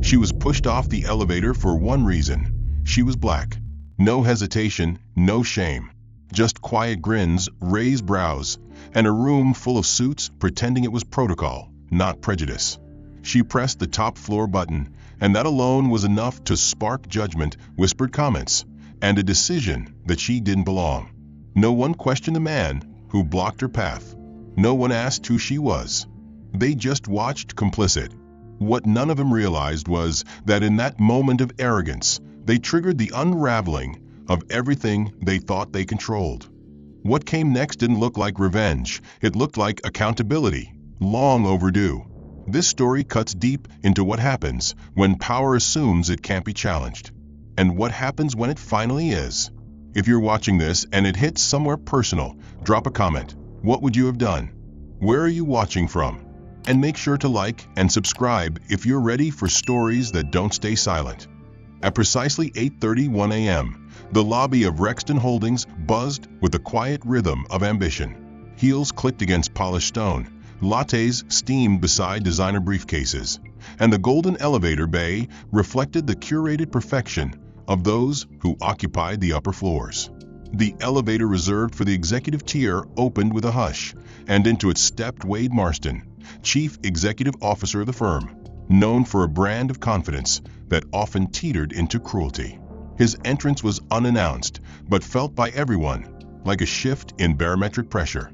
She was pushed off the elevator for one reason. She was black. No hesitation, no shame. Just quiet grins, raised brows, and a room full of suits pretending it was protocol, not prejudice. She pressed the top floor button, and that alone was enough to spark judgment, whispered comments, and a decision that she didn't belong. No one questioned the man who blocked her path. No one asked who she was. They just watched complicit. What none of them realized was that in that moment of arrogance, they triggered the unraveling of everything they thought they controlled. What came next didn't look like revenge. It looked like accountability, long overdue. This story cuts deep into what happens when power assumes it can't be challenged, and what happens when it finally is. If you're watching this and it hits somewhere personal, drop a comment. What would you have done? Where are you watching from? And make sure to like and subscribe if you're ready for stories that don't stay silent. At precisely 8:31 a.m., the lobby of Rexton Holdings buzzed with the quiet rhythm of ambition. Heels clicked against polished stone, lattes steamed beside designer briefcases, and the golden elevator bay reflected the curated perfection of those who occupied the upper floors. The elevator reserved for the executive tier opened with a hush, and into it stepped Wade Marston, Chief Executive Officer of the firm, known for a brand of confidence that often teetered into cruelty. His entrance was unannounced, but felt by everyone like a shift in barometric pressure.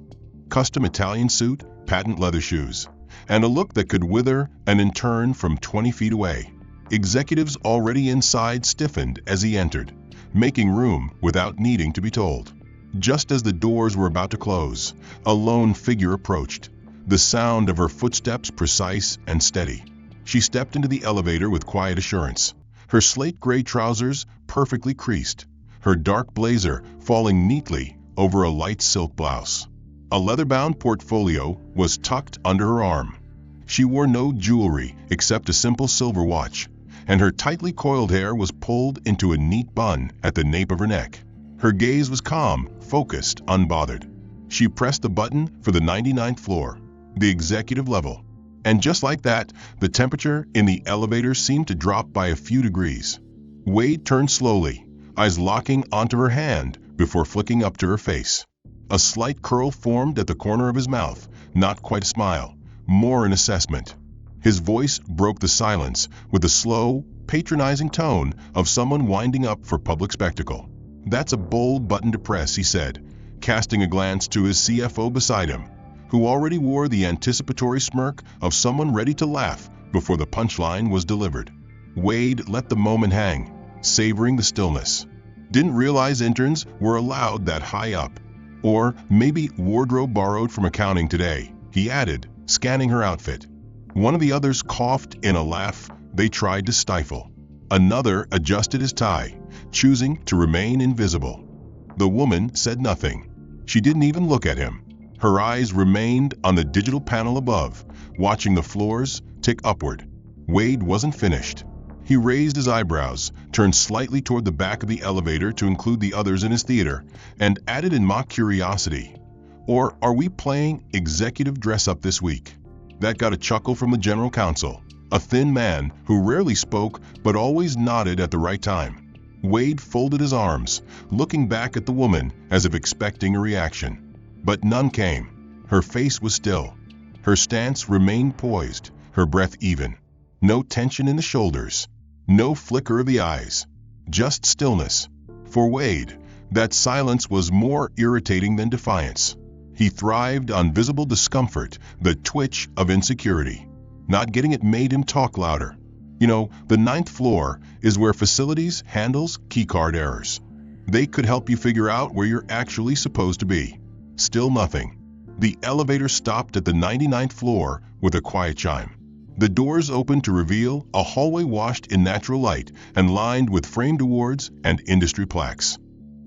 Custom Italian suit, patent leather shoes, and a look that could wither an intern from 20 feet away. Executives already inside stiffened as he entered, making room without needing to be told. Just as the doors were about to close, a lone figure approached, the sound of her footsteps precise and steady. She stepped into the elevator with quiet assurance, her slate gray trousers perfectly creased, her dark blazer falling neatly over a light silk blouse. A leather-bound portfolio was tucked under her arm. She wore no jewelry except a simple silver watch, and her tightly coiled hair was pulled into a neat bun at the nape of her neck. Her gaze was calm, focused, unbothered. She pressed the button for the 99th floor, the executive level. And just like that, the temperature in the elevator seemed to drop by a few degrees. Wade turned slowly, eyes locking onto her hand before flicking up to her face. A slight curl formed at the corner of his mouth, not quite a smile, more an assessment. His voice broke the silence with the slow, patronizing tone of someone winding up for public spectacle. "That's a bold button to press," he said, casting a glance to his CFO beside him, who already wore the anticipatory smirk of someone ready to laugh before the punchline was delivered. Wade let the moment hang, savoring the stillness. Didn't realize interns were allowed that high up. Or maybe wardrobe borrowed from accounting today, he added, scanning her outfit. One of the others coughed in a laugh they tried to stifle. Another adjusted his tie, choosing to remain invisible. The woman said nothing. She didn't even look at him. Her eyes remained on the digital panel above, watching the floors tick upward. Wade wasn't finished. He raised his eyebrows, turned slightly toward the back of the elevator to include the others in his theater, and added in mock curiosity, "Or are we playing executive dress-up this week?" That got a chuckle from the general counsel, a thin man who rarely spoke but always nodded at the right time. Wade folded his arms, looking back at the woman as if expecting a reaction. But none came. Her face was still. Her stance remained poised, her breath even. No tension in the shoulders. No flicker of the eyes. Just stillness. For Wade, that silence was more irritating than defiance. He thrived on visible discomfort, the twitch of insecurity. Not getting it made him talk louder. You know, the 9th floor is where facilities handles keycard errors. They could help you figure out where you're actually supposed to be. Still nothing. The elevator stopped at the 99th floor with a quiet chime. The doors opened to reveal a hallway washed in natural light and lined with framed awards and industry plaques.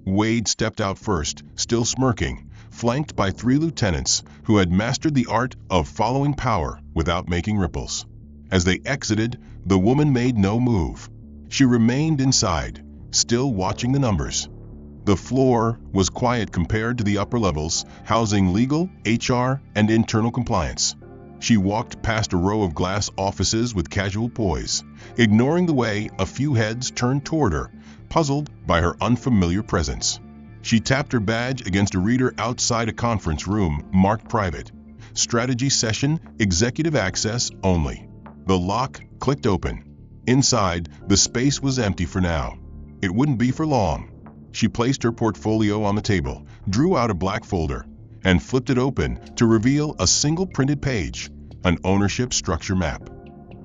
Wade stepped out first, still smirking, flanked by 3 lieutenants who had mastered the art of following power without making ripples. As they exited, the woman made no move. She remained inside, still watching the numbers. The floor was quiet compared to the upper levels, housing legal, HR, and internal compliance. She walked past a row of glass offices with casual poise, ignoring the way a few heads turned toward her, puzzled by her unfamiliar presence. She tapped her badge against a reader outside a conference room marked private. Strategy session, executive access only. The lock clicked open. Inside, the space was empty for now. It wouldn't be for long. She placed her portfolio on the table, drew out a black folder, and flipped it open to reveal a single printed page, an ownership structure map.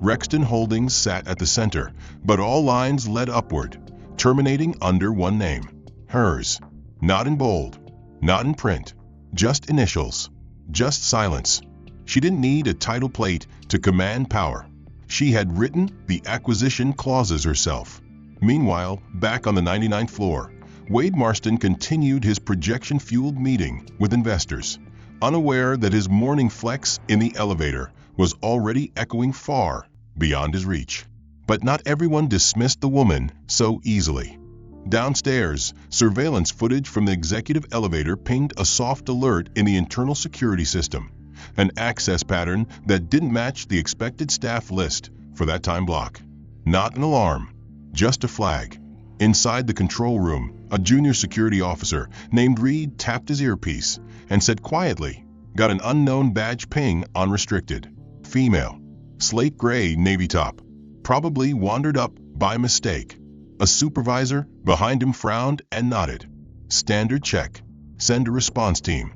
Rexton Holdings sat at the center, but all lines led upward, terminating under one name, hers. Not in bold, not in print, just initials, just silence. She didn't need a title plate to command power. She had written the acquisition clauses herself. Meanwhile, back on the 99th floor, Wade Marston continued his projection-fueled meeting with investors, unaware that his morning flex in the elevator was already echoing far beyond his reach. But not everyone dismissed the woman so easily. Downstairs, surveillance footage from the executive elevator pinged a soft alert in the internal security system, an access pattern that didn't match the expected staff list for that time block. Not an alarm, just a flag. Inside the control room, a junior security officer named Reed tapped his earpiece and said quietly, "Got an unknown badge ping on restricted. Female. Slate gray navy top. Probably wandered up by mistake." A supervisor behind him frowned and nodded. "Standard check. Send a response team."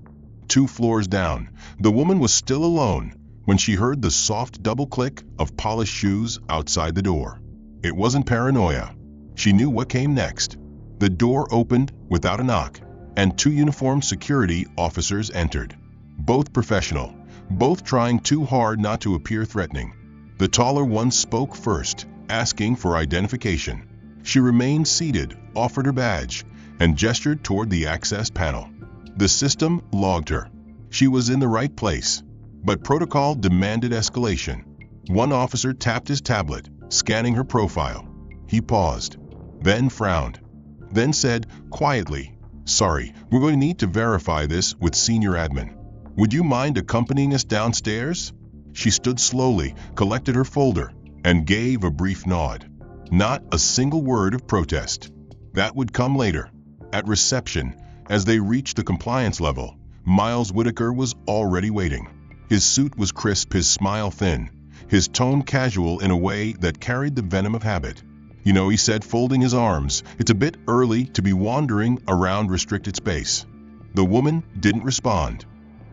2 floors down, the woman was still alone when she heard the soft double click of polished shoes outside the door. It wasn't paranoia. She knew what came next. The door opened without a knock, and 2 uniformed security officers entered. Both professional, both trying too hard not to appear threatening. The taller one spoke first, asking for identification. She remained seated, offered her badge, and gestured toward the access panel. The system logged her. She was in the right place, but protocol demanded escalation. One officer tapped his tablet, scanning her profile. He paused, then frowned, then said quietly, "Sorry, we're going to need to verify this with senior admin. Would you mind accompanying us downstairs?" She stood slowly, collected her folder, and gave a brief nod. Not a single word of protest. That would come later. At reception, as they reached the compliance level, Miles Whitaker was already waiting. His suit was crisp, his smile thin, his tone casual in a way that carried the venom of habit. "You know," he said, folding his arms, "it's a bit early to be wandering around restricted space." The woman didn't respond.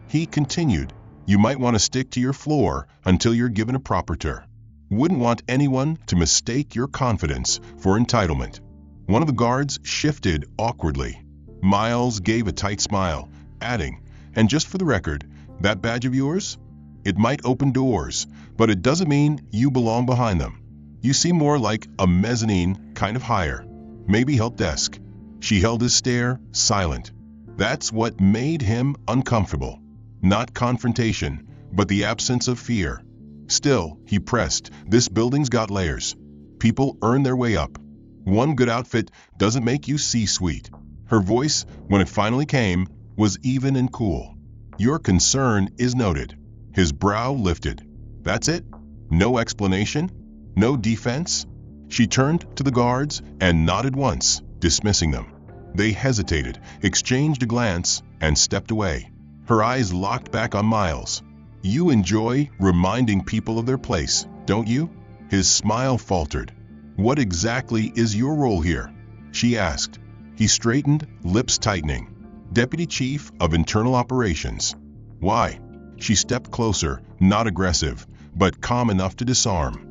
He continued, "You might want to stick to your floor until you're given a proper tour. Wouldn't want anyone to mistake your confidence for entitlement." One of the guards shifted awkwardly. Miles gave a tight smile, adding, "And just for the record, that badge of yours? It might open doors, but it doesn't mean you belong behind them. You seem more like a mezzanine kind of hire. Maybe help desk." She held his stare, silent. That's what made him uncomfortable. Not confrontation, but the absence of fear. Still, he pressed, "This building's got layers. People earn their way up. One good outfit doesn't make you C-suite." Her voice, when it finally came, was even and cool. "Your concern is noted." His brow lifted. "That's it? No explanation? No defense?" She turned to the guards and nodded once, dismissing them. They hesitated, exchanged a glance, and stepped away. Her eyes locked back on Miles. "You enjoy reminding people of their place, don't you?" His smile faltered. "What exactly is your role here?" she asked. He straightened, lips tightening. "Deputy Chief of Internal Operations." "Why?" She stepped closer, not aggressive, but calm enough to disarm.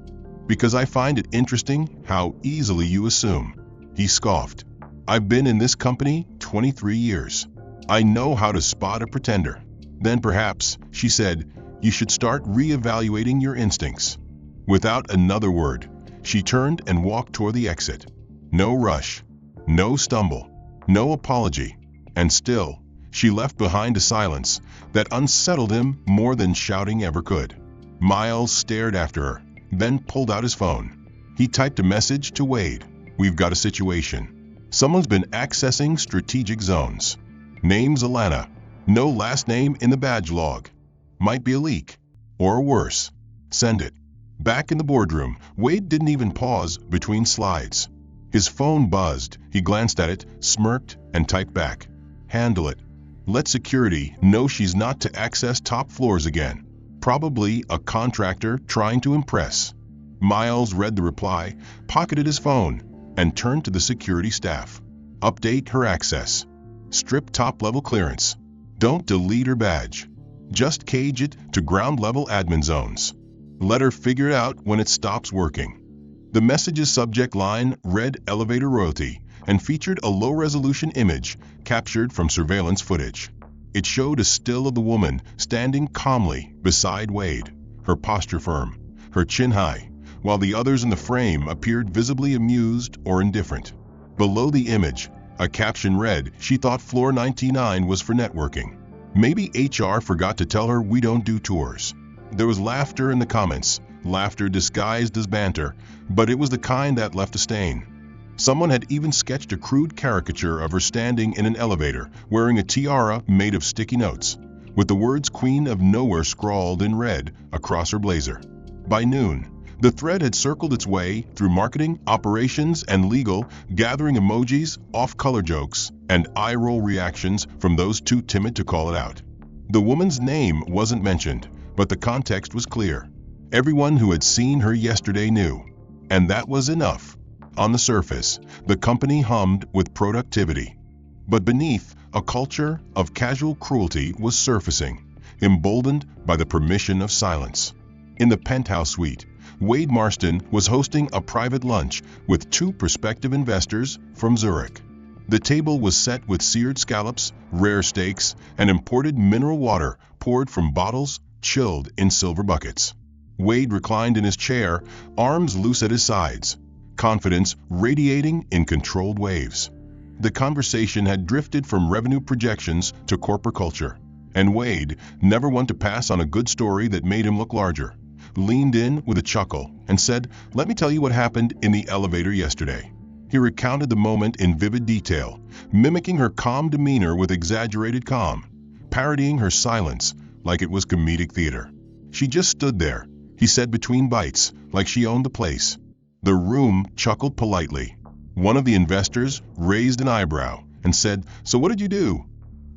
"Because I find it interesting how easily you assume." He scoffed. "I've been in this company 23 years. I know how to spot a pretender." "Then perhaps," she said, "you should start reevaluating your instincts." Without another word, she turned and walked toward the exit. No rush, no stumble, no apology, and still, she left behind a silence that unsettled him more than shouting ever could. Miles stared after her, then pulled out his phone. He typed a message to Wade. "We've got a situation. Someone's been accessing strategic zones. Name's Alana. No last name in the badge log. Might be a leak." or worse. Send it. Back in the boardroom, Wade didn't even pause between slides. His phone buzzed. He glanced at it, smirked, and typed back, "Handle it. Let security know she's not to access top floors again." Probably a contractor trying to impress. Miles read the reply, pocketed his phone, and turned to the security staff. "Update her access. Strip top-level clearance. Don't delete her badge. Just cage it to ground-level admin zones. Let her figure it out when it stops working." The message's subject line read "Elevator Royalty" and featured a low-resolution image captured from surveillance footage. It showed a still of the woman standing calmly beside Wade, her posture firm, her chin high, while the others in the frame appeared visibly amused or indifferent. Below the image, a caption read, "She thought floor 99 was for networking. Maybe HR forgot to tell her we don't do tours." There was laughter in the comments, laughter disguised as banter, but it was the kind that left a stain. Someone had even sketched a crude caricature of her standing in an elevator, wearing a tiara made of sticky notes, with the words "Queen of Nowhere" scrawled in red across her blazer. By noon, the thread had circled its way through marketing, operations, and legal, gathering emojis, off-color jokes, and eye-roll reactions from those too timid to call it out. The woman's name wasn't mentioned, but the context was clear. Everyone who had seen her yesterday knew, and that was enough. On the surface, the company hummed with productivity. But beneath, a culture of casual cruelty was surfacing, emboldened by the permission of silence. In the penthouse suite, Wade Marston was hosting a private lunch with two prospective investors from Zurich. The table was set with seared scallops, rare steaks, and imported mineral water poured from bottles chilled in silver buckets. Wade reclined in his chair, arms loose at his sides, confidence radiating in controlled waves. The conversation had drifted from revenue projections to corporate culture, and Wade, never one to pass on a good story that made him look larger, leaned in with a chuckle and said, "Let me tell you what happened in the elevator yesterday." He recounted the moment in vivid detail, mimicking her calm demeanor with exaggerated calm, parodying her silence like it was comedic theater. "She just stood there," he said between bites, like she owned the place. The room chuckled politely. One of the investors raised an eyebrow and said, "So what did you do?"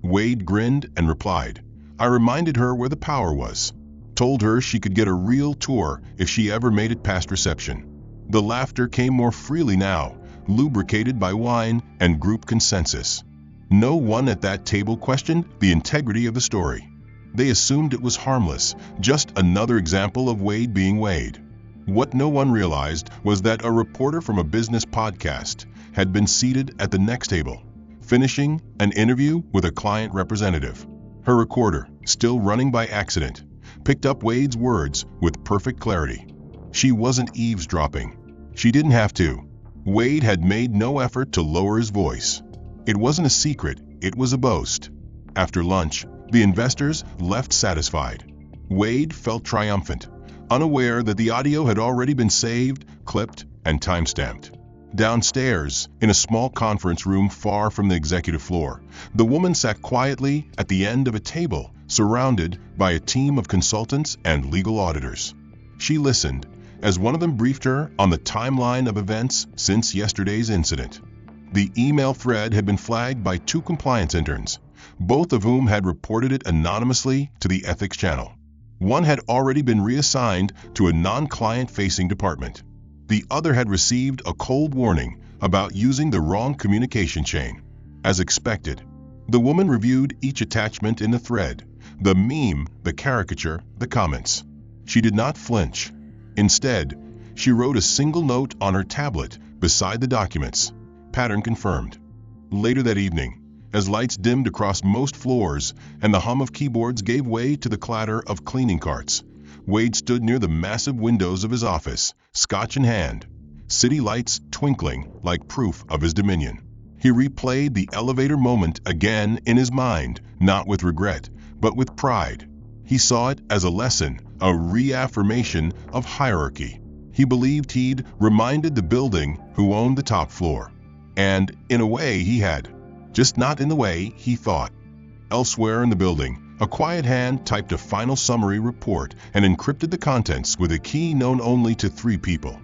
Wade grinned and replied, "I reminded her where the power was. Told her she could get a real tour if she ever made it past reception." The laughter came more freely now, lubricated by wine and group consensus. No one at that table questioned the integrity of the story. They assumed it was harmless, just another example of Wade being Wade. What no one realized was that a reporter from a business podcast had been seated at the next table, finishing an interview with a client representative. Her recorder, still running by accident, picked up Wade's words with perfect clarity. She wasn't eavesdropping. She didn't have to. Wade had made no effort to lower his voice. It wasn't a secret, it was a boast. After lunch, the investors left satisfied. Wade felt triumphant, unaware that the audio had already been saved, clipped, and timestamped. Downstairs, in a small conference room far from the executive floor, the woman sat quietly at the end of a table, surrounded by a team of consultants and legal auditors. She listened as one of them briefed her on the timeline of events since yesterday's incident. The email thread had been flagged by two compliance interns, both of whom had reported it anonymously to the ethics channel. One had already been reassigned to a non-client-facing department. The other had received a cold warning about using the wrong communication chain. As expected, the woman reviewed each attachment in the thread, the meme, the caricature, the comments. She did not flinch. Instead, she wrote a single note on her tablet beside the documents. Pattern confirmed. Later that evening, as lights dimmed across most floors and the hum of keyboards gave way to the clatter of cleaning carts, Wade stood near the massive windows of his office, scotch in hand, city lights twinkling like proof of his dominion. He replayed the elevator moment again in his mind, not with regret, but with pride. He saw it as a lesson, a reaffirmation of hierarchy. He believed he'd reminded the building who owned the top floor. And, in a way, he had. Just not in the way he thought. Elsewhere in the building, A quiet hand typed a final summary report and encrypted the contents with a key known only to 3 people.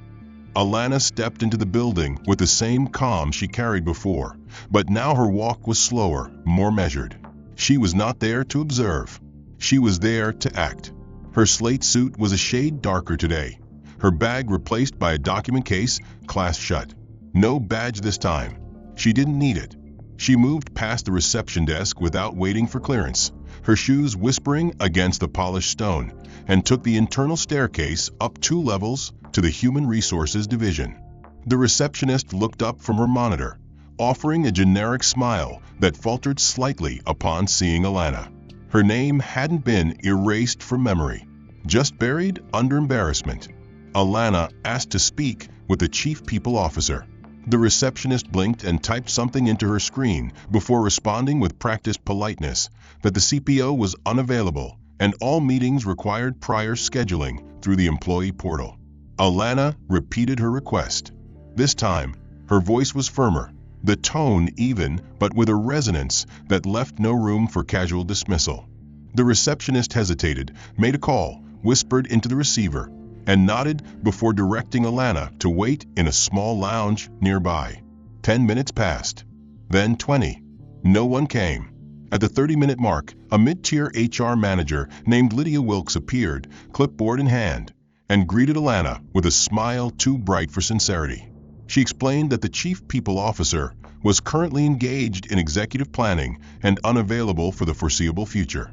Alana stepped into the building with the same calm she carried before, but now her walk was slower, more measured. She was not there to observe. She was there to act. Her slate suit was a shade darker today, her bag replaced by a document case clasped shut. No badge this time. She didn't need it. She moved past the reception desk without waiting for clearance, her shoes whispering against the polished stone, and took the internal staircase up 2 levels to the Human Resources Division. The receptionist looked up from her monitor, offering a generic smile that faltered slightly upon seeing Alana. Her name hadn't been erased from memory, just buried under embarrassment. Alana asked to speak with the Chief People Officer. The receptionist blinked and typed something into her screen before responding with practiced politeness that the CPO was unavailable and all meetings required prior scheduling through the employee portal. Alana repeated her request. This time, her voice was firmer, the tone even, but with a resonance that left no room for casual dismissal. The receptionist hesitated, made a call, whispered into the receiver, and nodded before directing Alana to wait in a small lounge nearby. 10 minutes passed. Then 20. No one came. At the 30-minute mark, a mid-tier HR manager named Lydia Wilkes appeared, clipboard in hand, and greeted Alana with a smile too bright for sincerity. She explained that the Chief People Officer was currently engaged in executive planning and unavailable for the foreseeable future.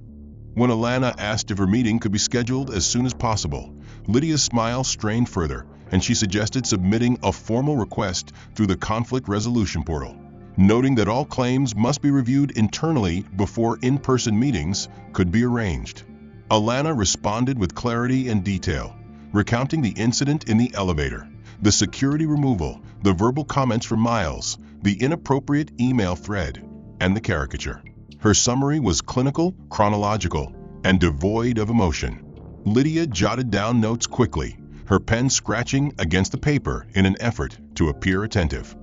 When Alana asked if her meeting could be scheduled as soon as possible, Lydia's smile strained further, and she suggested submitting a formal request through the conflict resolution portal, noting that all claims must be reviewed internally before in-person meetings could be arranged. Alana responded with clarity and detail, recounting the incident in the elevator, the security removal, the verbal comments from Miles, the inappropriate email thread, and the caricature. Her summary was clinical, chronological, and devoid of emotion. Lydia jotted down notes quickly, her pen scratching against the paper in an effort to appear attentive.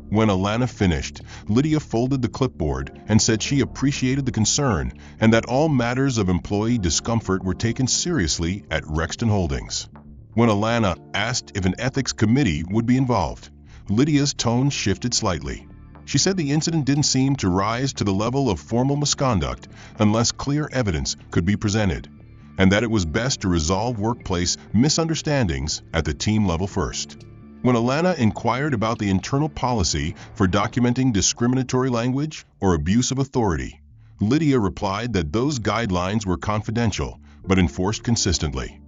When Alana finished, Lydia folded the clipboard and said she appreciated the concern and that all matters of employee discomfort were taken seriously at Rexton Holdings. When Alana asked if an ethics committee would be involved, Lydia's tone shifted slightly. She said the incident didn't seem to rise to the level of formal misconduct unless clear evidence could be presented, and that it was best to resolve workplace misunderstandings at the team level first. When Alana inquired about the internal policy for documenting discriminatory language or abuse of authority, Lydia replied that those guidelines were confidential but enforced consistently.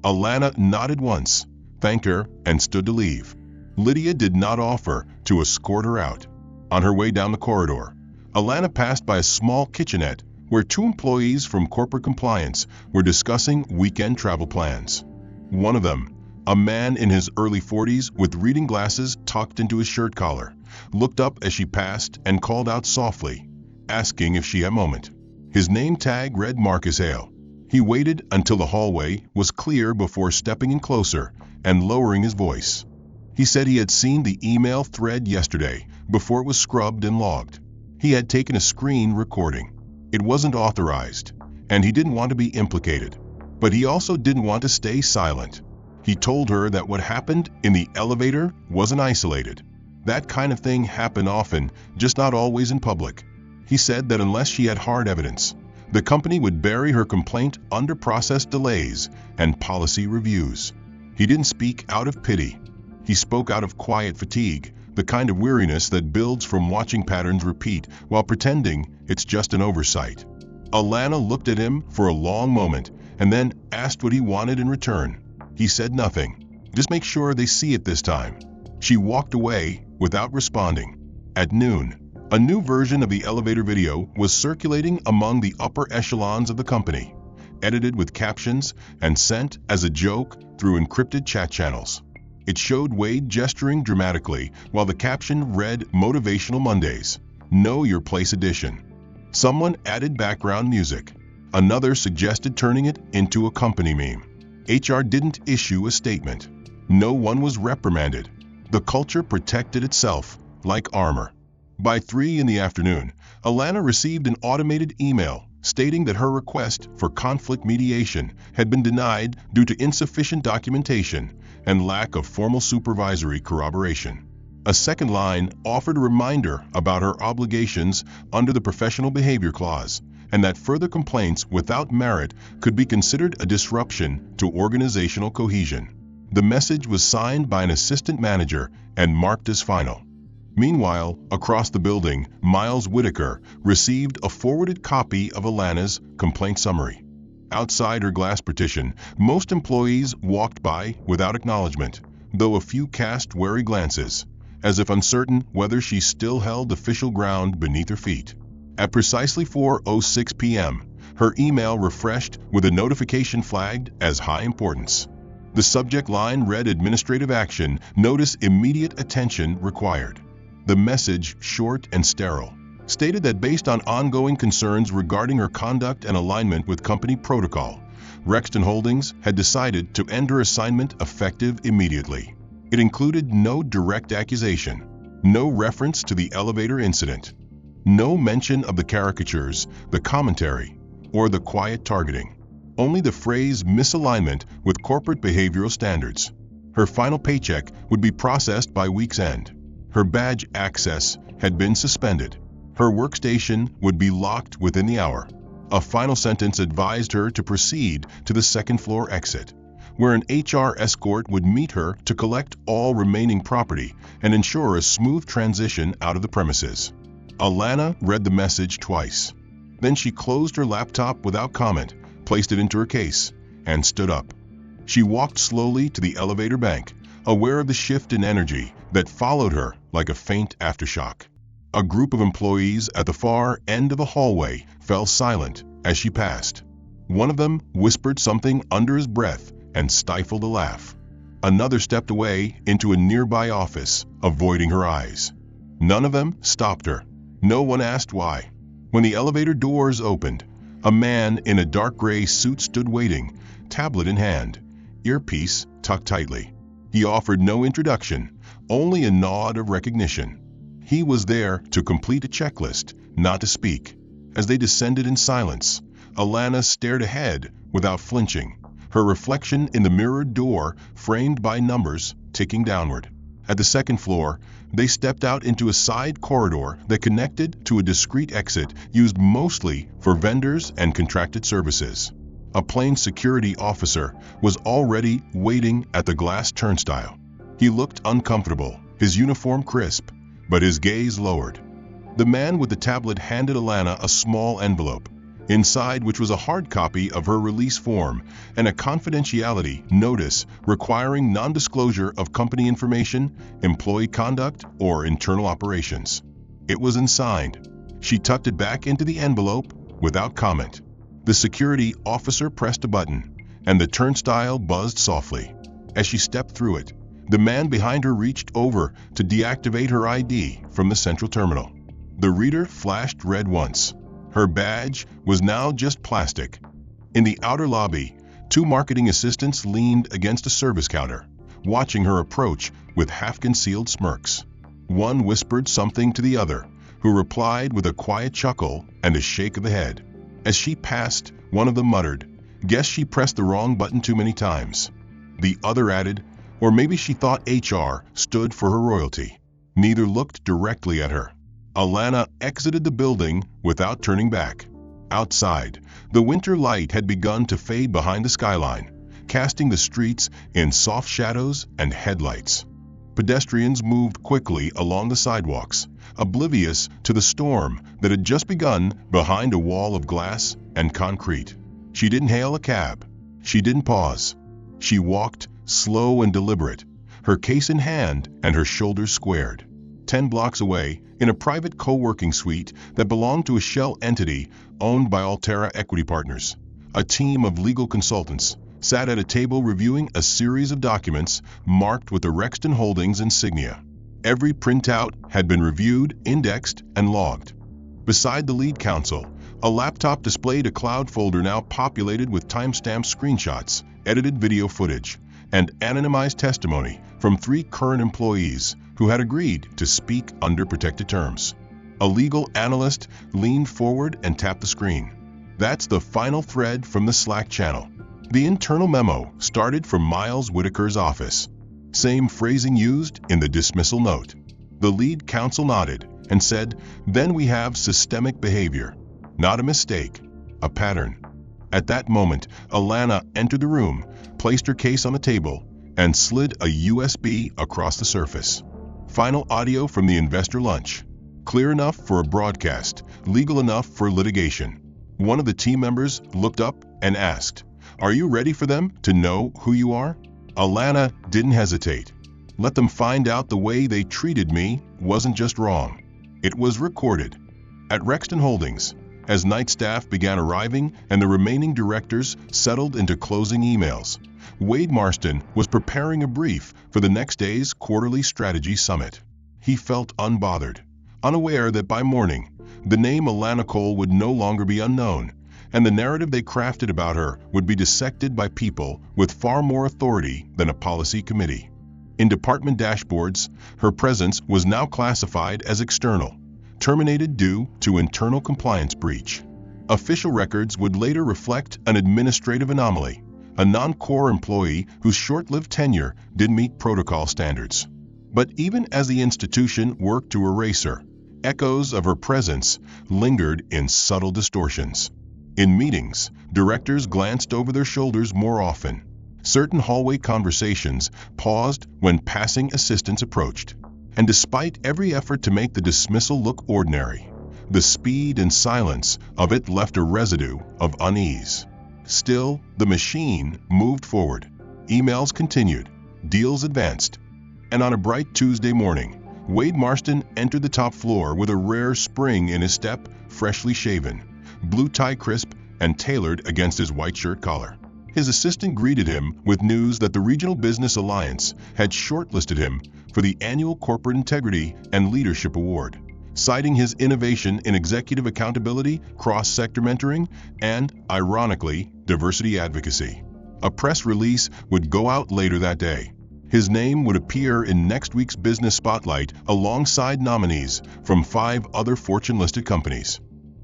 Alana nodded once, thanked her, and stood to leave. Lydia did not offer to escort her out. On her way down the corridor, Alana passed by a small kitchenette where 2 employees from corporate compliance were discussing weekend travel plans. One of them, a man in his early 40s with reading glasses tucked into his shirt collar, looked up as she passed and called out softly, asking if she had a moment. His name tag read Marcus Hale. He waited until the hallway was clear before stepping in closer and lowering his voice. He said he had seen the email thread yesterday before it was scrubbed and logged. He had taken a screen recording. It wasn't authorized, and he didn't want to be implicated. But he also didn't want to stay silent. He told her that what happened in the elevator wasn't isolated. That kind of thing happened often, just not always in public. He said that unless she had hard evidence, the company would bury her complaint under process delays and policy reviews. He didn't speak out of pity. He spoke out of quiet fatigue, the kind of weariness that builds from watching patterns repeat while pretending it's just an oversight. Alana looked at him for a long moment and then asked what he wanted in return. He said nothing. Just make sure they see it this time. She walked away without responding. At noon, a new version of the elevator video was circulating among the upper echelons of the company, edited with captions and sent as a joke through encrypted chat channels. It showed Wade gesturing dramatically while the caption read Motivational Mondays, Know Your Place Edition. Someone added background music. Another suggested turning it into a company meme. HR didn't issue a statement. No one was reprimanded. The culture protected itself like armor. By 3 in the afternoon, Alana received an automated email stating that her request for conflict mediation had been denied due to insufficient documentation and lack of formal supervisory corroboration. A second line offered a reminder about her obligations under the Professional Behavior Clause, and that further complaints without merit could be considered a disruption to organizational cohesion. The message was signed by an assistant manager and marked as final. Meanwhile, across the building, Miles Whitaker received a forwarded copy of Alana's complaint summary. Outside her glass partition, most employees walked by without acknowledgement, though a few cast wary glances, as if uncertain whether she still held official ground beneath her feet. At precisely 4:06 p.m., her email refreshed with a notification flagged as high importance. The subject line read Administrative Action, Notice Immediate Attention Required. The message, short and sterile, stated that based on ongoing concerns regarding her conduct and alignment with company protocol, Rexton Holdings had decided to end her assignment effective immediately. It included no direct accusation, no reference to the elevator incident, no mention of the caricatures, the commentary, or the quiet targeting. Only the phrase misalignment with corporate behavioral standards. Her final paycheck would be processed by week's end. Her badge access had been suspended. Her workstation would be locked within the hour. A final sentence advised her to proceed to the second-floor exit, where an HR escort would meet her to collect all remaining property and ensure a smooth transition out of the premises. Alana read the message twice. Then she closed her laptop without comment, placed it into her case, and stood up. She walked slowly to the elevator bank, aware of the shift in energy that followed her like a faint aftershock. A group of employees at the far end of a hallway fell silent as she passed. One of them whispered something under his breath and stifled a laugh. Another stepped away into a nearby office, avoiding her eyes. None of them stopped her. No one asked why. When the elevator doors opened, a man in a dark gray suit stood waiting, tablet in hand, earpiece tucked tightly. He offered no introduction, only a nod of recognition. He was there to complete a checklist, not to speak. As they descended in silence, Alana stared ahead without flinching, her reflection in the mirrored door framed by numbers ticking downward. At the second floor, they stepped out into a side corridor that connected to a discreet exit used mostly for vendors and contracted services. A plain security officer was already waiting at the glass turnstile. He looked uncomfortable, his uniform crisp, but his gaze lowered. The man with the tablet handed Alana a small envelope, inside which was a hard copy of her release form and a confidentiality notice requiring non-disclosure of company information, employee conduct, or internal operations. It was unsigned. She tucked it back into the envelope without comment. The security officer pressed a button, and the turnstile buzzed softly. As she stepped through it, the man behind her reached over to deactivate her ID from the central terminal. The reader flashed red once. Her badge was now just plastic. In the outer lobby, two marketing assistants leaned against a service counter, watching her approach with half-concealed smirks. One whispered something to the other, who replied with a quiet chuckle and a shake of the head. As she passed, one of them muttered, "Guess she pressed the wrong button too many times." The other added, "Or maybe she thought HR stood for her royalty." Neither looked directly at her. Alana exited the building without turning back. Outside, the winter light had begun to fade behind the skyline, casting the streets in soft shadows and headlights. Pedestrians moved quickly along the sidewalks, oblivious to the storm that had just begun behind a wall of glass and concrete. She didn't hail a cab. She didn't pause. She walked, slow and deliberate, her case in hand and her shoulders squared. 10 blocks away, in a private co-working suite that belonged to a shell entity owned by Altera Equity Partners, a team of legal consultants sat at a table reviewing a series of documents marked with the Rexton Holdings insignia. Every printout had been reviewed, indexed, and logged. Beside the lead counsel, a laptop displayed a cloud folder now populated with timestamp screenshots, edited video footage, and anonymized testimony from 3 current employees who had agreed to speak under protected terms. A legal analyst leaned forward and tapped the screen. That's the final thread from the Slack channel. The internal memo started from Miles Whitaker's office. Same phrasing used in the dismissal note. The lead counsel nodded and said, "Then we have systemic behavior. Not a mistake, a pattern." At that moment, Alana entered the room, placed her case on the table, and slid a USB across the surface. Final audio from the investor lunch. Clear enough for a broadcast, legal enough for litigation. One of the team members looked up and asked, "Are you ready for them to know who you are?" Alana didn't hesitate. Let them find out the way they treated me wasn't just wrong. It was recorded. At Rexton Holdings, as night staff began arriving and the remaining directors settled into closing emails, Wade Marston was preparing a brief for the next day's quarterly strategy summit. He felt unbothered, unaware that by morning, the name Alana Cole would no longer be unknown, and the narrative they crafted about her would be dissected by people with far more authority than a policy committee. In department dashboards, her presence was now classified as external, terminated due to internal compliance breach. Official records would later reflect an administrative anomaly, a non-core employee whose short-lived tenure didn't meet protocol standards. But even as the institution worked to erase her, echoes of her presence lingered in subtle distortions. In meetings, directors glanced over their shoulders more often. Certain hallway conversations paused when passing assistants approached. And despite every effort to make the dismissal look ordinary, the speed and silence of it left a residue of unease. Still, the machine moved forward. Emails continued, deals advanced. And on a bright Tuesday morning, Wade Marston entered the top floor with a rare spring in his step, freshly shaven, blue tie crisp, and tailored against his white shirt collar. His assistant greeted him with news that the Regional Business Alliance had shortlisted him for the annual Corporate Integrity and Leadership Award, citing his innovation in executive accountability, cross-sector mentoring, and, ironically, diversity advocacy. A press release would go out later that day. His name would appear in next week's Business Spotlight alongside nominees from 5 other Fortune-listed companies.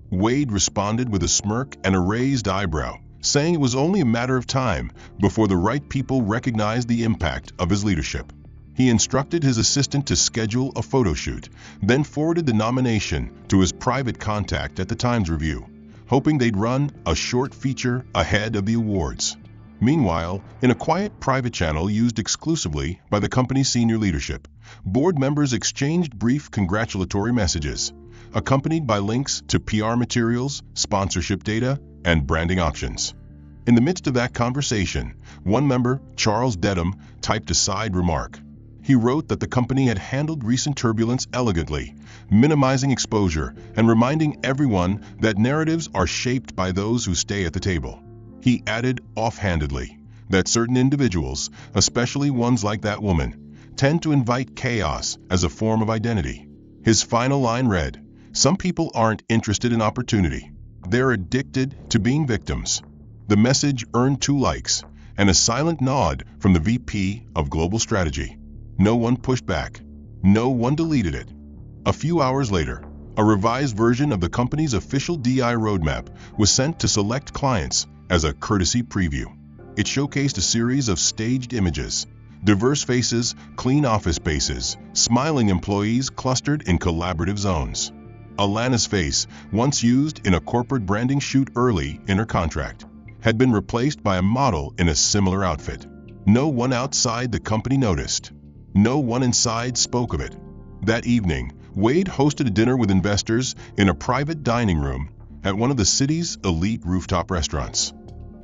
Wade responded with a smirk and a raised eyebrow, saying it was only a matter of time before the right people recognized the impact of his leadership. He instructed his assistant to schedule a photo shoot, then forwarded the nomination to his private contact at the Times Review, hoping they'd run a short feature ahead of the awards. Meanwhile, in a quiet private channel used exclusively by the company's senior leadership, board members exchanged brief congratulatory messages, accompanied by links to PR materials, sponsorship data, and branding options. In the midst of that conversation, one member, Charles Dedham, typed a side remark. He wrote that the company had handled recent turbulence elegantly, minimizing exposure and reminding everyone that narratives are shaped by those who stay at the table. He added offhandedly that certain individuals, especially ones like that woman, tend to invite chaos as a form of identity. His final line read, "Some people aren't interested in opportunity. They're addicted to being victims." The message earned 2 likes and a silent nod from the VP of Global Strategy. No one pushed back. No one deleted it. A few hours later, a revised version of the company's official DI roadmap was sent to select clients as a courtesy preview. It showcased a series of staged images, diverse faces, clean office spaces, smiling employees clustered in collaborative zones. Alana's face, once used in a corporate branding shoot early in her contract, had been replaced by a model in a similar outfit. No one outside the company noticed. No one inside spoke of it. That evening, Wade hosted a dinner with investors in a private dining room at one of the city's elite rooftop restaurants.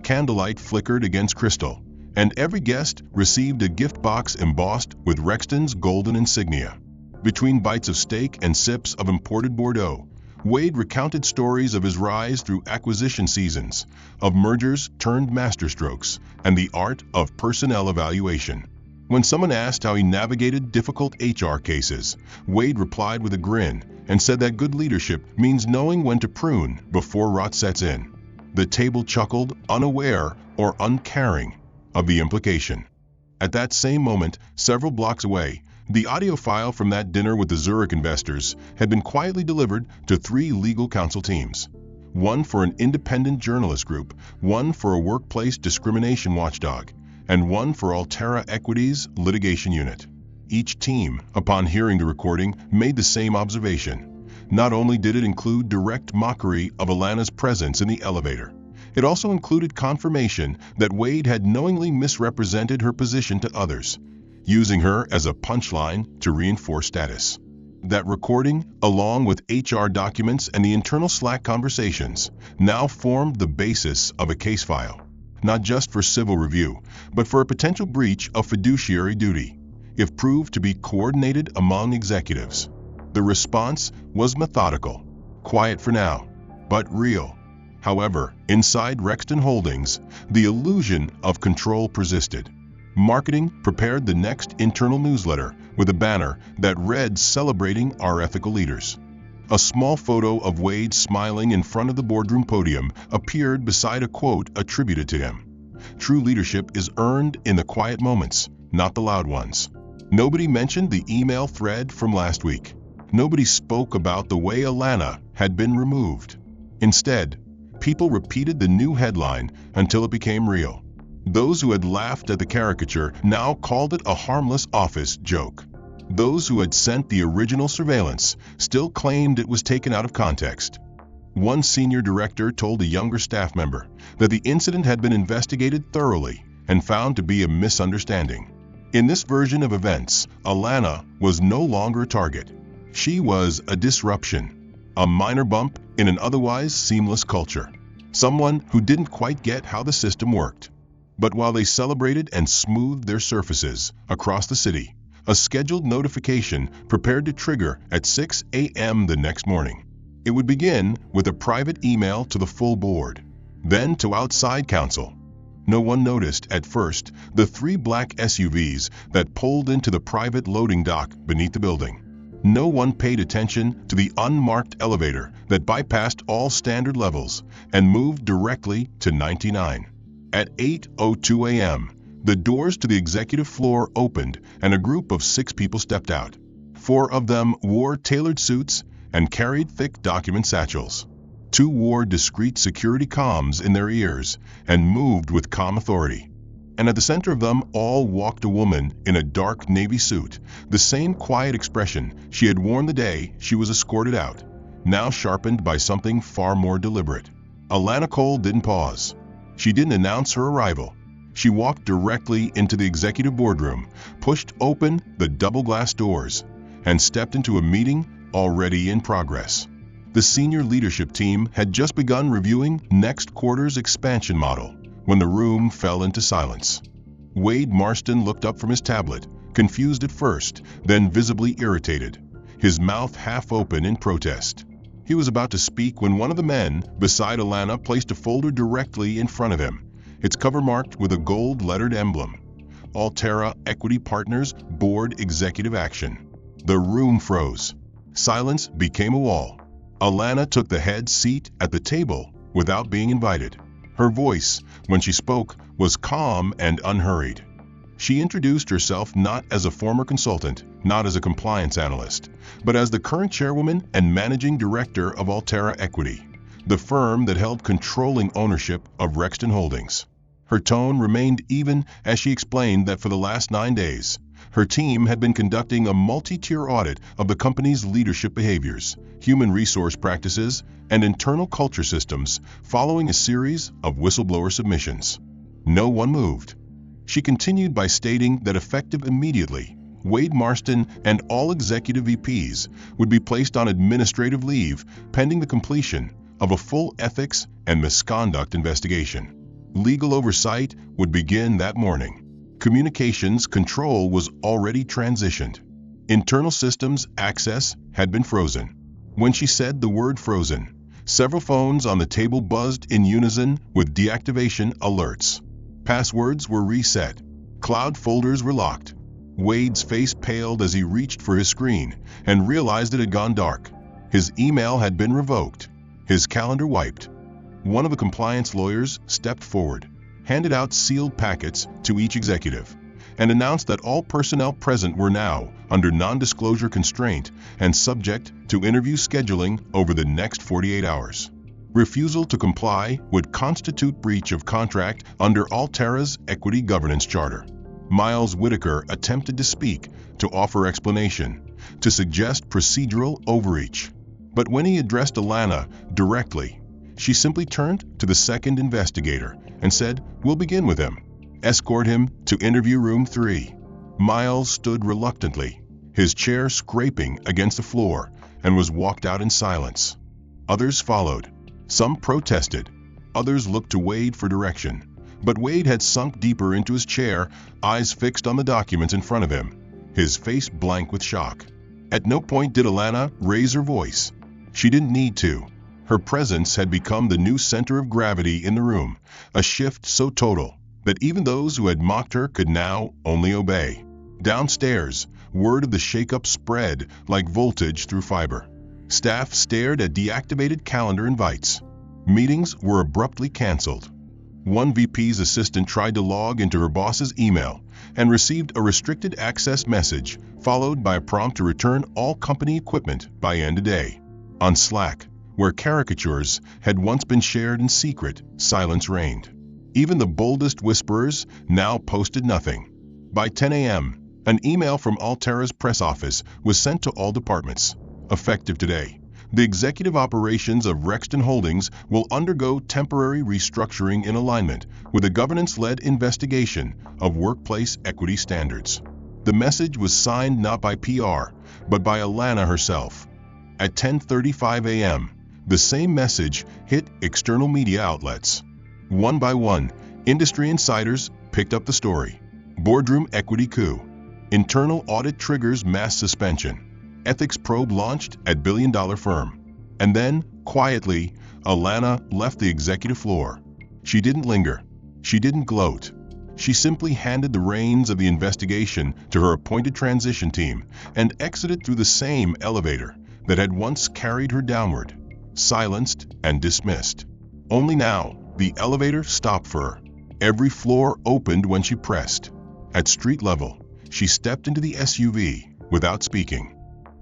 Candlelight flickered against crystal, and every guest received a gift box embossed with Rexton's golden insignia. Between bites of steak and sips of imported Bordeaux, Wade recounted stories of his rise through acquisition seasons, of mergers turned masterstrokes, and the art of personnel evaluation. When someone asked how he navigated difficult HR cases, Wade replied with a grin and said that good leadership means knowing when to prune before rot sets in. The table chuckled, unaware or uncaring of the implication. At that same moment, several blocks away, the audio file from that dinner with the Zurich investors had been quietly delivered to 3 legal counsel teams. one for an independent journalist group, one for a workplace discrimination watchdog, and one for Altera Equity's litigation unit. Each team, upon hearing the recording, made the same observation. Not only did it include direct mockery of Alana's presence in the elevator, it also included confirmation that Wade had knowingly misrepresented her position to others, using her as a punchline to reinforce status. That recording, along with HR documents and the internal Slack conversations, now formed the basis of a case file, not just for civil review, but for a potential breach of fiduciary duty, if proved to be coordinated among executives. The response was methodical, quiet for now, but real. However, inside Rexton Holdings, the illusion of control persisted. Marketing prepared the next internal newsletter with a banner that read celebrating our ethical leaders. A small photo of Wade smiling in front of the boardroom podium appeared beside a quote attributed to him. True leadership is earned in the quiet moments, not the loud ones. Nobody mentioned the email thread from last week. Nobody spoke about the way Alana had been removed. Instead, people repeated the new headline until it became real. Those who had laughed at the caricature now called it a harmless office joke. Those who had sent the original surveillance still claimed it was taken out of context. One senior director told a younger staff member that the incident had been investigated thoroughly and found to be a misunderstanding. In this version of events, Alana was no longer a target. She was a disruption, a minor bump in an otherwise seamless culture. Someone who didn't quite get how the system worked. But while they celebrated and smoothed their surfaces across the city, a scheduled notification prepared to trigger at 6 a.m. the next morning. It would begin with a private email to the full board, then to outside counsel. No one noticed at first the 3 black SUVs that pulled into the private loading dock beneath the building. No one paid attention to the unmarked elevator that bypassed all standard levels and moved directly to 99. At 8:02 a.m., the doors to the executive floor opened and a group of 6 people stepped out. 4 of them wore tailored suits and carried thick document satchels. 2 wore discreet security comms in their ears and moved with calm authority. And at the center of them all walked a woman in a dark navy suit, the same quiet expression she had worn the day she was escorted out, now sharpened by something far more deliberate. Alana Cole didn't pause. She didn't announce her arrival. She walked directly into the executive boardroom, pushed open the double glass doors, and stepped into a meeting already in progress. The senior leadership team had just begun reviewing next quarter's expansion model when the room fell into silence. Wade Marston looked up from his tablet, confused at first, then visibly irritated, his mouth half open in protest. He was about to speak when one of the men beside Alana placed a folder directly in front of him, its cover marked with a gold-lettered emblem. Altera Equity Partners Board Executive Action. The room froze. Silence became a wall. Alana took the head seat at the table without being invited. Her voice, when she spoke, was calm and unhurried. She introduced herself not as a former consultant, not as a compliance analyst, but as the current chairwoman and managing director of Altera Equity, the firm that held controlling ownership of Rexton Holdings. Her tone remained even as she explained that for the last 9 days, her team had been conducting a multi-tier audit of the company's leadership behaviors, human resource practices, and internal culture systems following a series of whistleblower submissions. No one moved. She continued by stating that effective immediately, Wade Marston and all executive VPs would be placed on administrative leave pending the completion of a full ethics and misconduct investigation. Legal oversight would begin that morning. Communications control was already transitioned. Internal systems access had been frozen. When she said the word frozen, several phones on the table buzzed in unison with deactivation alerts. Passwords were reset. Cloud folders were locked. Wade's face paled as he reached for his screen and realized it had gone dark. His email had been revoked. His calendar wiped. One of the compliance lawyers stepped forward, handed out sealed packets to each executive, and announced that all personnel present were now under non-disclosure constraint and subject to interview scheduling over the next 48 hours. Refusal to comply would constitute breach of contract under Altera's Equity Governance Charter. Miles Whitaker attempted to speak, to offer explanation, to suggest procedural overreach. But when he addressed Alana directly, she simply turned to the second investigator and said, "We'll begin with him. Escort him to interview room 3. Miles stood reluctantly, his chair scraping against the floor, and was walked out in silence. Others followed. Some protested. Others looked to Wade for direction. But Wade had sunk deeper into his chair, eyes fixed on the documents in front of him, his face blank with shock. At no point did Alana raise her voice. She didn't need to. Her presence had become the new center of gravity in the room, a shift so total that even those who had mocked her could now only obey. Downstairs, word of the shakeup spread like voltage through fiber. Staff stared at deactivated calendar invites. Meetings were abruptly canceled. One VP's assistant tried to log into her boss's email and received a restricted access message, followed by a prompt to return all company equipment by end of day. On Slack, where caricatures had once been shared in secret, silence reigned. Even the boldest whisperers now posted nothing. By 10 a.m., an email from Altera's press office was sent to all departments. Effective today, the executive operations of Rexton Holdings will undergo temporary restructuring in alignment with a governance-led investigation of workplace equity standards. The message was signed not by PR, but by Alana herself. At 10:35 a.m., the same message hit external media outlets. One by one, industry insiders picked up the story. Boardroom equity coup. Internal audit triggers mass suspension. Ethics probe launched at billion-dollar firm. And then, quietly, Alana left the executive floor. She didn't linger. She didn't gloat. She simply handed the reins of the investigation to her appointed transition team and exited through the same elevator that had once carried her downward, silenced and dismissed. Only now, the elevator stopped for her. Every floor opened when she pressed. At street level, she stepped into the SUV without speaking.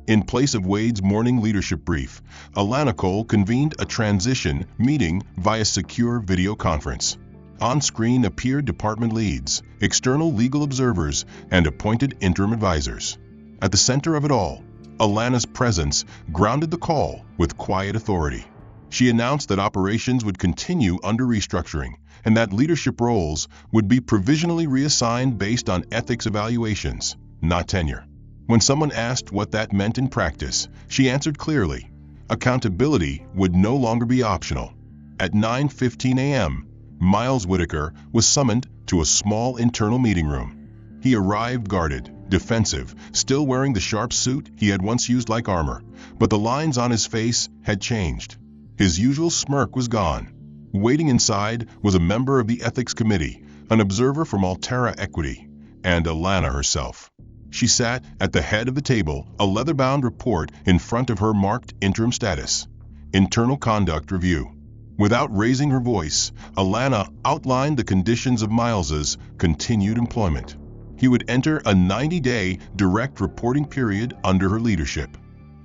In place of Wade's morning leadership brief, Alana Cole convened a transition meeting via secure video conference. On screen appeared department leads, external legal observers, and appointed interim advisors. At the center of it all, Alana's presence grounded the call with quiet authority. She announced that operations would continue under restructuring and that leadership roles would be provisionally reassigned based on ethics evaluations, not tenure. When someone asked what that meant in practice, she answered clearly. Accountability would no longer be optional. At 9:15 a.m., Miles Whitaker was summoned to a small internal meeting room. He arrived guarded, defensive, still wearing the sharp suit he had once used like armor, but the lines on his face had changed. His usual smirk was gone. Waiting inside was a member of the ethics committee, an observer from Altera Equity, and Alana herself. She sat at the head of the table, a leather-bound report in front of her marked interim status, internal conduct review. Without raising her voice, Alana outlined the conditions of Miles's continued employment. He would enter a 90-day direct reporting period under her leadership.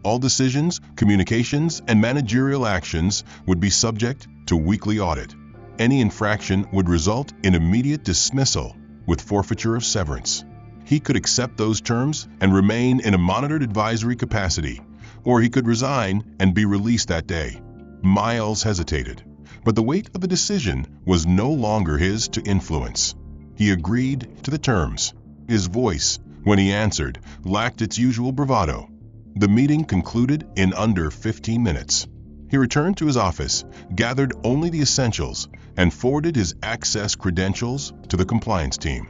All decisions, communications, and managerial actions would be subject to weekly audit. Any infraction would result in immediate dismissal with forfeiture of severance. He could accept those terms and remain in a monitored advisory capacity, or he could resign and be released that day. Miles hesitated, but the weight of the decision was no longer his to influence. He agreed to the terms. His voice, when he answered, lacked its usual bravado. The meeting concluded in under 15 minutes. He returned to his office, gathered only the essentials, and forwarded his access credentials to the compliance team.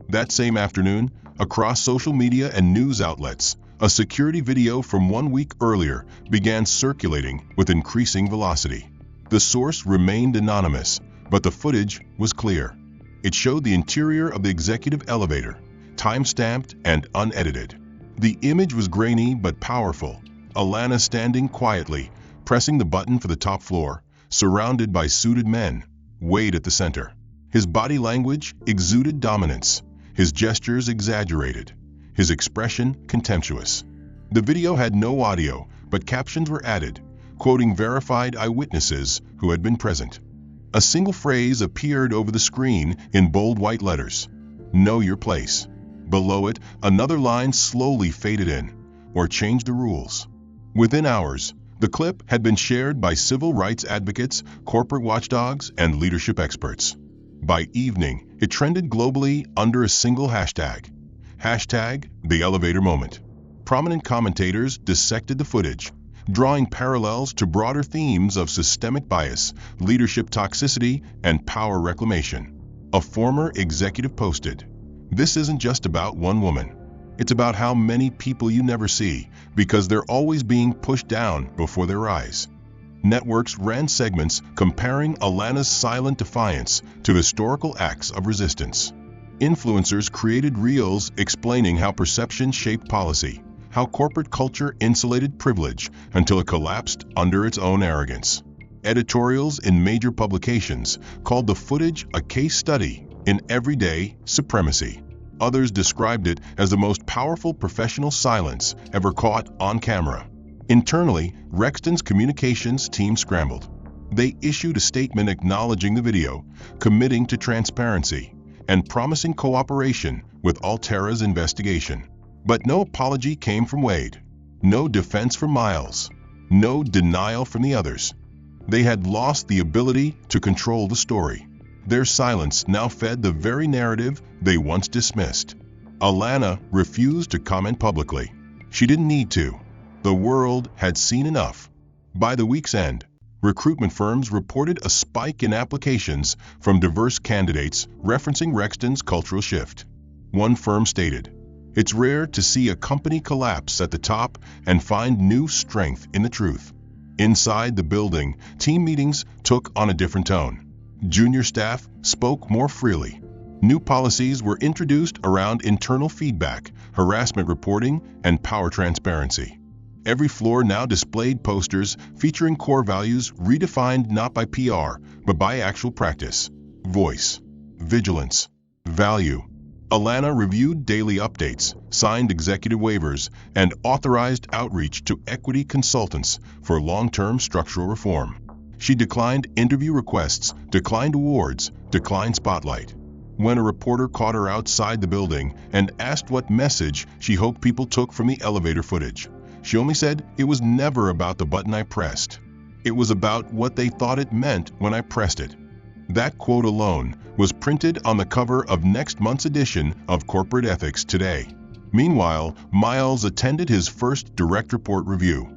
That same afternoon, across social media and news outlets, a security video from 1 week earlier began circulating with increasing velocity. The source remained anonymous, but the footage was clear. It showed the interior of the executive elevator, time-stamped and unedited. The image was grainy but powerful. Alana standing quietly, pressing the button for the top floor, surrounded by suited men, Wade at the center. His body language exuded dominance, his gestures exaggerated, his expression contemptuous. The video had no audio, but captions were added. quoting verified eyewitnesses who had been present. A single phrase appeared over the screen in bold white letters: "Know your place." Below it, another line slowly faded in, "Or change the rules." Within hours, the clip had been shared by civil rights advocates, corporate watchdogs, and leadership experts. By evening, it trended globally under a single hashtag. #The Elevator Moment. Prominent commentators dissected the footage, drawing parallels to broader themes of systemic bias, leadership toxicity, and power reclamation. A former executive posted, "This isn't just about one woman. It's about how many people you never see because they're always being pushed down before their eyes." Networks ran segments comparing Alana's silent defiance to historical acts of resistance. Influencers created reels explaining how perception shaped policy, how corporate culture insulated privilege until it collapsed under its own arrogance. Editorials in major publications called the footage a case study in everyday supremacy. Others described it as the most powerful professional silence ever caught on camera. Internally, Rexton's communications team scrambled. They issued a statement acknowledging the video, committing to transparency, and promising cooperation with Altera's investigation. But no apology came from Wade, no defense from Miles, no denial from the others. They had lost the ability to control the story. Their silence now fed the very narrative they once dismissed. Alana refused to comment publicly. She didn't need to. The world had seen enough. By the week's end, recruitment firms reported a spike in applications from diverse candidates referencing Rexton's cultural shift. One firm stated, "It's rare to see a company collapse at the top and find new strength in the truth." Inside the building, team meetings took on a different tone. Junior staff spoke more freely. New policies were introduced around internal feedback, harassment reporting, and power transparency. Every floor now displayed posters featuring core values redefined not by PR, but by actual practice: voice, vigilance, value. Alana reviewed daily updates, signed executive waivers, and authorized outreach to equity consultants for long-term structural reform. She declined interview requests, declined awards, declined spotlight. When a reporter caught her outside the building and asked what message she hoped people took from the elevator footage, she only said, "It was never about the button I pressed. It was about what they thought it meant when I pressed it." That quote alone was printed on the cover of next month's edition of Corporate Ethics Today. Meanwhile, Miles attended his first direct report review.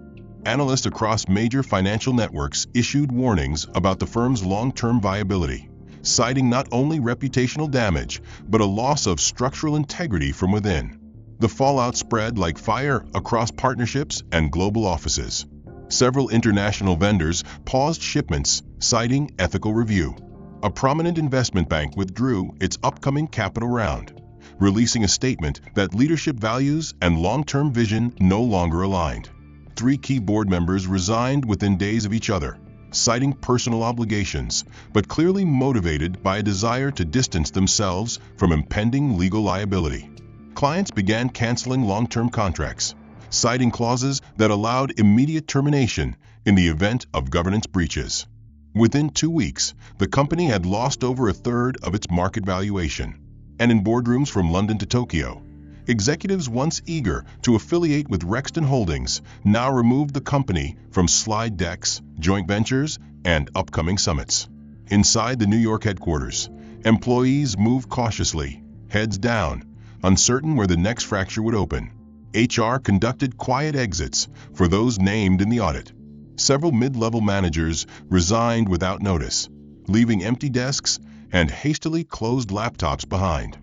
Analysts across major financial networks issued warnings about the firm's long-term viability, citing not only reputational damage, but a loss of structural integrity from within. The fallout spread like fire across partnerships and global offices. Several international vendors paused shipments, citing ethical review. A prominent investment bank withdrew its upcoming capital round, releasing a statement that leadership values and long-term vision no longer aligned. 3 key board members resigned within days of each other, citing personal obligations, but clearly motivated by a desire to distance themselves from impending legal liability. Clients began canceling long-term contracts, citing clauses that allowed immediate termination in the event of governance breaches. Within 2 weeks, the company had lost over a third of its market valuation. And in boardrooms from London to Tokyo, executives once eager to affiliate with Rexton Holdings now removed the company from slide decks, joint ventures, and upcoming summits. Inside the New York headquarters, employees moved cautiously, heads down, uncertain where the next fracture would open. HR conducted quiet exits for those named in the audit. Several mid-level managers resigned without notice, leaving empty desks and hastily closed laptops behind.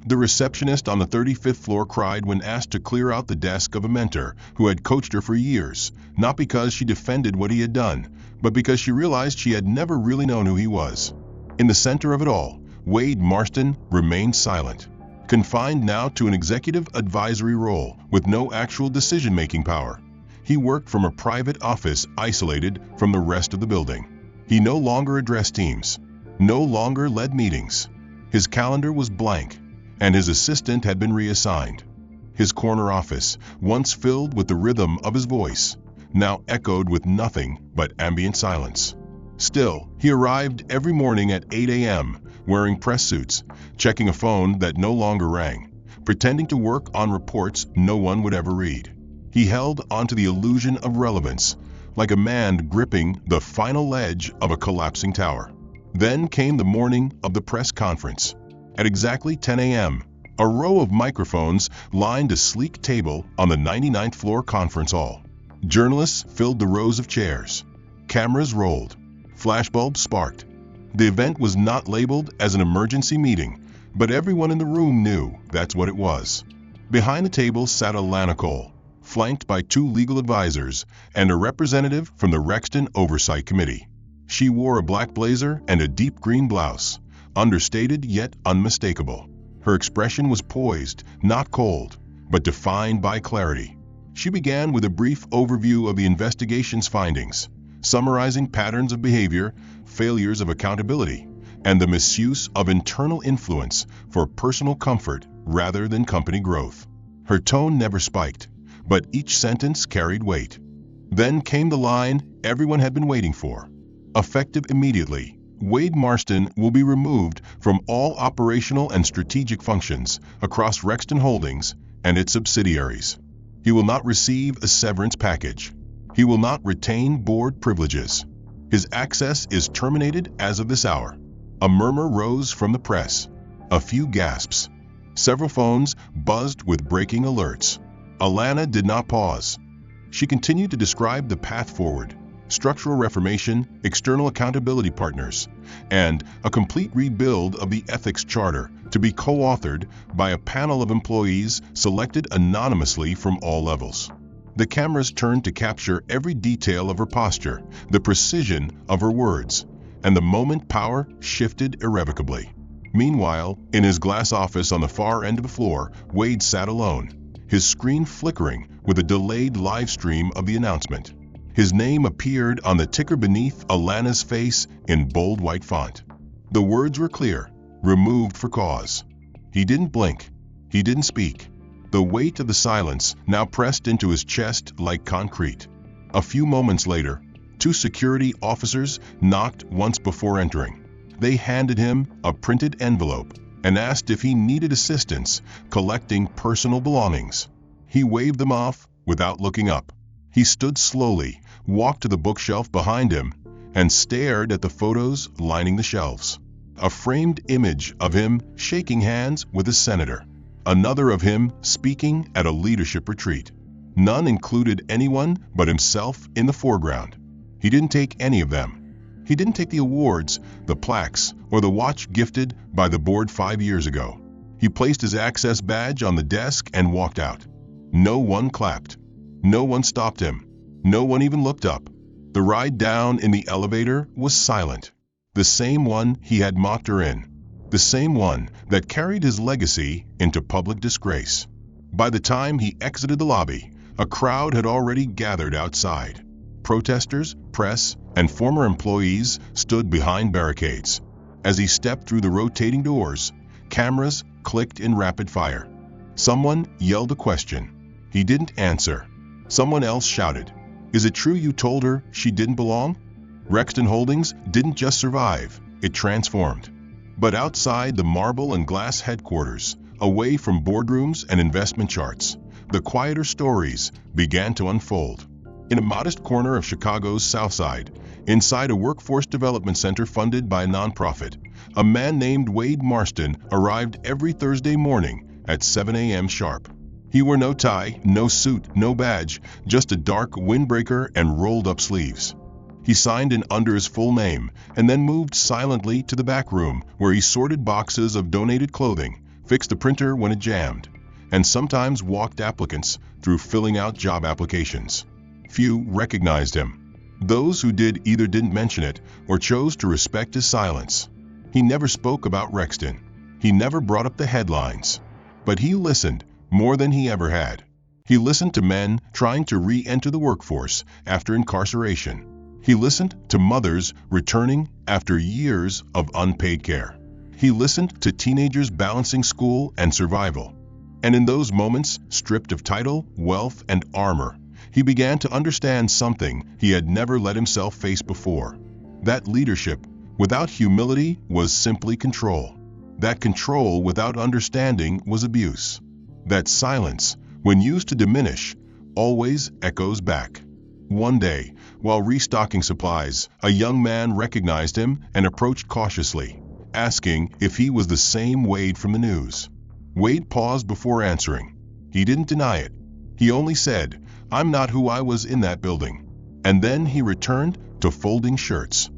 The receptionist on the 35th floor cried when asked to clear out the desk of a mentor who had coached her for years, not because she defended what he had done, but because she realized she had never really known who he was. In the center of it all, Wade Marston remained silent, confined now to an executive advisory role with no actual decision-making power. He worked from a private office isolated from the rest of the building. He no longer addressed teams, no longer led meetings. His calendar was blank, and his assistant had been reassigned. His corner office, once filled with the rhythm of his voice, now echoed with nothing but ambient silence. Still, he arrived every morning at 8 a.m., wearing press suits, checking a phone that no longer rang, pretending to work on reports no one would ever read. He held onto the illusion of relevance, like a man gripping the final ledge of a collapsing tower. Then came the morning of the press conference. At exactly 10 a.m., a row of microphones lined a sleek table on the 99th floor conference hall. Journalists filled the rows of chairs. Cameras rolled. Flashbulbs sparked. The event was not labeled as an emergency meeting, but everyone in the room knew that's what it was. Behind the table sat Alana Cole, flanked by 2 legal advisors and a representative from the Rexton Oversight Committee. She wore a black blazer and a deep green blouse, understated yet unmistakable. Her expression was poised, not cold, but defined by clarity. She began with a brief overview of the investigation's findings, summarizing patterns of behavior, failures of accountability, and the misuse of internal influence for personal comfort rather than company growth. Her tone never spiked, but each sentence carried weight. Then came the line everyone had been waiting for. Effective immediately, Wade Marston will be removed from all operational and strategic functions across Rexton Holdings and its subsidiaries. He will not receive a severance package. He will not retain board privileges. His access is terminated as of this hour. A murmur rose from the press. A few gasps. Several phones buzzed with breaking alerts. Alana did not pause. She continued to describe the path forward: structural reformation, external accountability partners, and a complete rebuild of the ethics charter to be co-authored by a panel of employees selected anonymously from all levels. The cameras turned to capture every detail of her posture, the precision of her words, and the moment power shifted irrevocably. Meanwhile, in his glass office on the far end of the floor, Wade sat alone, his screen flickering with a delayed live stream of the announcement. His name appeared on the ticker beneath Alana's face in bold white font. The words were clear: removed for cause. He didn't blink. He didn't speak. The weight of the silence now pressed into his chest like concrete. A few moments later, 2 security officers knocked once before entering. They handed him a printed envelope and asked if he needed assistance collecting personal belongings. He waved them off without looking up. He stood slowly, walked to the bookshelf behind him, and stared at the photos lining the shelves. A framed image of him shaking hands with a senator. Another of him speaking at a leadership retreat. None included anyone but himself in the foreground. He didn't take any of them. He didn't take the awards, the plaques, or the watch gifted by the board 5 years ago. He placed his access badge on the desk and walked out. No one clapped. No one stopped him. No one even looked up. The ride down in the elevator was silent. The same one he had mocked her in. The same one that carried his legacy into public disgrace. By the time he exited the lobby, a crowd had already gathered outside. Protesters, press, and former employees stood behind barricades. As he stepped through the rotating doors, cameras clicked in rapid fire. Someone yelled a question. He didn't answer. Someone else shouted, "Is it true you told her she didn't belong?" Rexton Holdings didn't just survive, it transformed. But outside the marble and glass headquarters, away from boardrooms and investment charts, the quieter stories began to unfold. In a modest corner of Chicago's South Side, inside a workforce development center funded by a nonprofit, a man named Wade Marston arrived every Thursday morning at 7 a.m. sharp. He wore no tie, no suit, no badge, just a dark windbreaker and rolled-up sleeves. He signed in under his full name and then moved silently to the back room where he sorted boxes of donated clothing, fixed the printer when it jammed, and sometimes walked applicants through filling out job applications. Few recognized him. Those who did either didn't mention it or chose to respect his silence. He never spoke about Rexton. He never brought up the headlines. But he listened more than he ever had. He listened to men trying to re-enter the workforce after incarceration. He listened to mothers returning after years of unpaid care. He listened to teenagers balancing school and survival. And in those moments, stripped of title, wealth, and armor, he began to understand something he had never let himself face before. That leadership, without humility, was simply control. That control without understanding was abuse. That silence, when used to diminish, always echoes back. One day, while restocking supplies, a young man recognized him and approached cautiously, asking if he was the same Wade from the news. Wade paused before answering. He didn't deny it. He only said, "I'm not who I was in that building." And then he returned to folding shirts.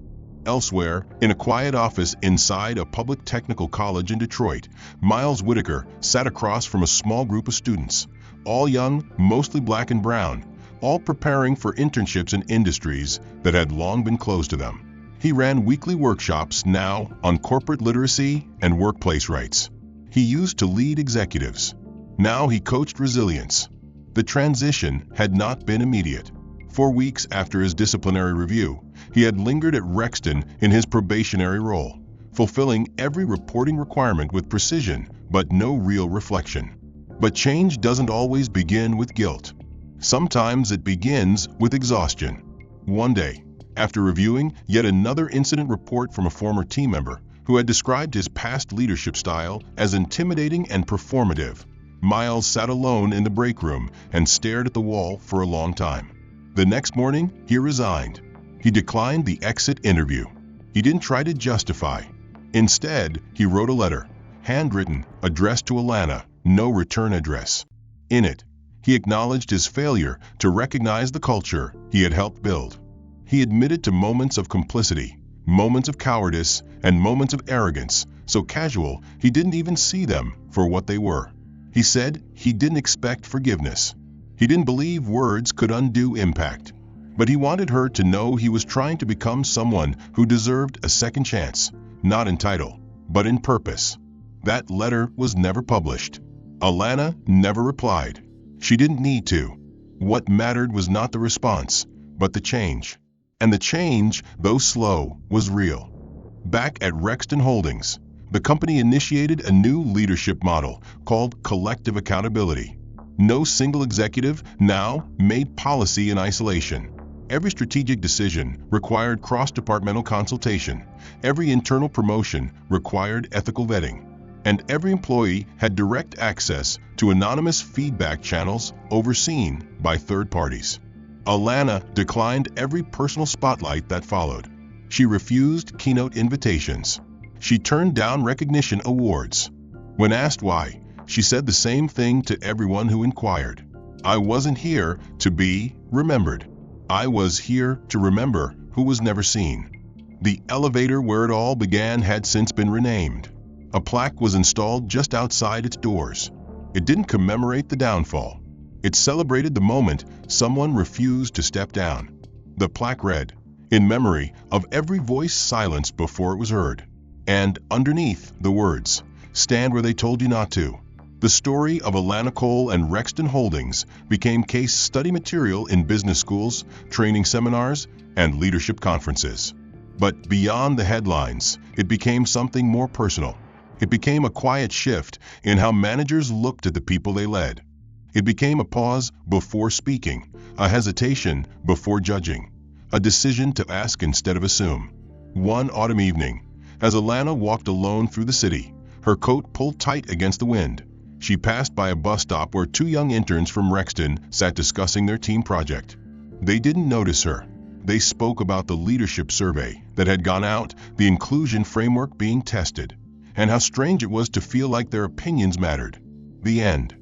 Elsewhere, in a quiet office inside a public technical college in Detroit, Miles Whitaker sat across from a small group of students, all young, mostly black and brown, all preparing for internships in industries that had long been closed to them. He ran weekly workshops now on corporate literacy and workplace rights. He used to lead executives. Now he coached resilience. The transition had not been immediate. 4 weeks after his disciplinary review, he had lingered at Rexton in his probationary role, fulfilling every reporting requirement with precision, but no real reflection. But change doesn't always begin with guilt. Sometimes it begins with exhaustion. One day, after reviewing yet another incident report from a former team member who had described his past leadership style as intimidating and performative, Miles sat alone in the break room and stared at the wall for a long time. The next morning, he resigned. He declined the exit interview. He didn't try to justify. Instead, he wrote a letter, handwritten, addressed to Alana, no return address. In it, he acknowledged his failure to recognize the culture he had helped build. He admitted to moments of complicity, moments of cowardice, and moments of arrogance, so casual he didn't even see them for what they were. He said he didn't expect forgiveness. He didn't believe words could undo impact. But he wanted her to know he was trying to become someone who deserved a second chance, not in title, but in purpose. That letter was never published. Alana never replied. She didn't need to. What mattered was not the response, but the change. And the change, though slow, was real. Back at Rexton Holdings, the company initiated a new leadership model called collective accountability. No single executive now made policy in isolation. Every strategic decision required cross-departmental consultation. Every internal promotion required ethical vetting. And every employee had direct access to anonymous feedback channels overseen by third parties. Alana declined every personal spotlight that followed. She refused keynote invitations. She turned down recognition awards. When asked why, she said the same thing to everyone who inquired. "I wasn't here to be remembered. I was here to remember who was never seen." The elevator where it all began had since been renamed. A plaque was installed just outside its doors. It didn't commemorate the downfall. It celebrated the moment someone refused to step down. The plaque read, "In memory of every voice silenced before it was heard." And underneath, the words, "Stand where they told you not to." The story of Alana Cole and Rexton Holdings became case study material in business schools, training seminars, and leadership conferences. But beyond the headlines, it became something more personal. It became a quiet shift in how managers looked at the people they led. It became a pause before speaking, a hesitation before judging, a decision to ask instead of assume. One autumn evening, as Alana walked alone through the city, her coat pulled tight against the wind, she passed by a bus stop where 2 young interns from Rexton sat discussing their team project. They didn't notice her. They spoke about the leadership survey that had gone out, the inclusion framework being tested, and how strange it was to feel like their opinions mattered. The end.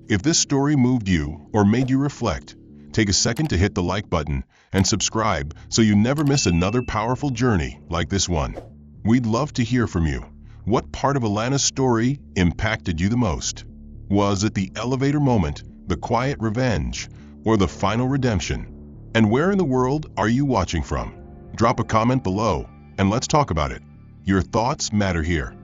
If this story moved you or made you reflect, take a second to hit the like button and subscribe so you never miss another powerful journey like this one. We'd love to hear from you. What part of Alana's story impacted you the most? Was it the elevator moment, the quiet revenge, or the final redemption? And where in the world are you watching from? Drop a comment below and let's talk about it. Your thoughts matter here.